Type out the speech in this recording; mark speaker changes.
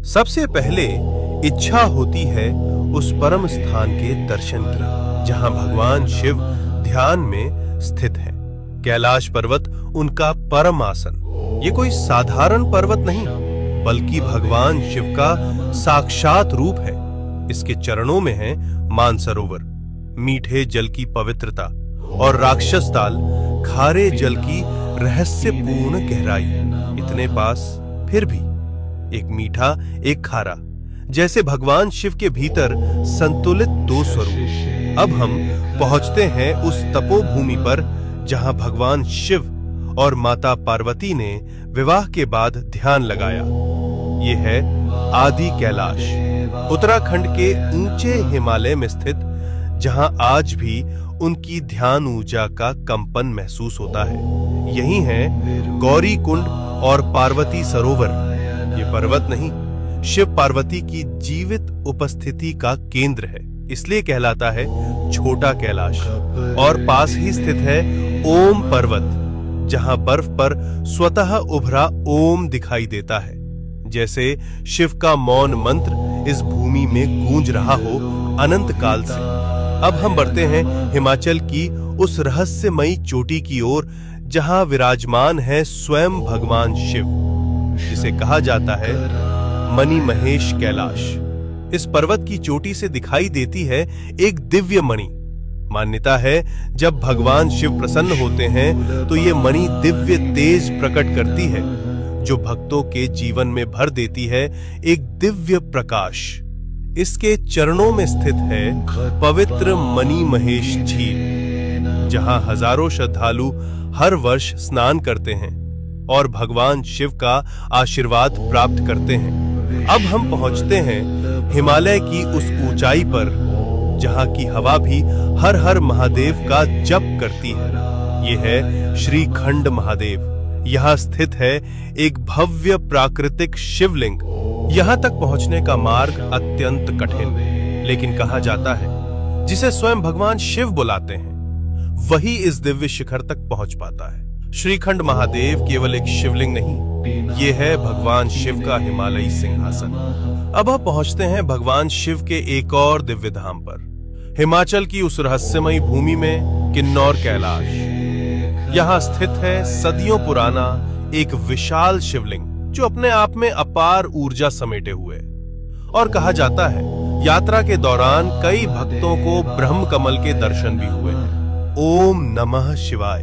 Speaker 1: सबसे पहले इच्छा होती है उस परम स्थान के दर्शन की जहां भगवान शिव ध्यान में स्थित है। कैलाश पर्वत उनका परम आसन। ये कोई साधारण पर्वत नहीं बल्कि भगवान शिव का साक्षात रूप है। इसके चरणों में है मानसरोवर, मीठे जल की पवित्रता, और राक्षस ताल, खारे जल की रहस्यपूर्ण गहराई। इतने पास फिर भी एक मीठा एक खारा, जैसे भगवान शिव के भीतर संतुलित दो स्वरूप। अब हम पहुंचते हैं उस तपोभूमि पर जहां भगवान शिव और माता पार्वती ने विवाह के बाद ध्यान लगाया। ये है आदि कैलाश, उत्तराखंड के ऊंचे हिमालय में स्थित, जहां आज भी उनकी ध्यान ऊर्जा का कंपन महसूस होता है। यही है गौरी कुंड और पार्वती सरोवर। ये पर्वत नहीं, शिव पार्वती की जीवित उपस्थिति का केंद्र है, इसलिए कहलाता है छोटा कैलाश। और पास ही स्थित है ओम पर्वत, जहां बर्फ पर स्वतः उभरा ओम दिखाई देता है, जैसे शिव का मौन मंत्र इस भूमि में गूंज रहा हो अनंत काल से। अब हम बढ़ते हैं हिमाचल की उस रहस्यमयी चोटी की ओर जहां विराजमान है स्वयं भगवान शिव, जिसे कहा जाता है मणि महेश कैलाश। इस पर्वत की चोटी से दिखाई देती है एक दिव्य मणि। मान्यता है जब भगवान शिव प्रसन्न होते हैं तो ये मणि दिव्य तेज प्रकट करती है, जो भक्तों के जीवन में भर देती है एक दिव्य प्रकाश। इसके चरणों में स्थित है पवित्र मणि महेश झील, जहां हजारों श्रद्धालु हर वर्ष स्नान करते हैं और भगवान शिव का आशीर्वाद प्राप्त करते हैं। अब हम पहुंचते हैं हिमालय की उस ऊंचाई पर जहां की हवा भी हर हर महादेव का जप करती है। ये है श्रीखंड महादेव। यहाँ स्थित है एक भव्य प्राकृतिक शिवलिंग। यहाँ तक पहुंचने का मार्ग अत्यंत कठिन, लेकिन कहा जाता है जिसे स्वयं भगवान शिव बुलाते हैं वही इस दिव्य शिखर तक पहुंच पाता है। श्रीखंड महादेव केवल एक शिवलिंग नहीं, ये है भगवान शिव का हिमालयी सिंहासन। अब हम पहुंचते हैं भगवान शिव के एक और दिव्य धाम पर, हिमाचल की उस रहस्यमयी भूमि में किन्नौर कैलाश। यहाँ स्थित है सदियों पुराना एक विशाल शिवलिंग, जो अपने आप में अपार ऊर्जा समेटे हुए। और कहा जाता है यात्रा के दौरान कई भक्तों को ब्रह्म कमल के दर्शन भी हुए हैं। ओम नमः शिवाय।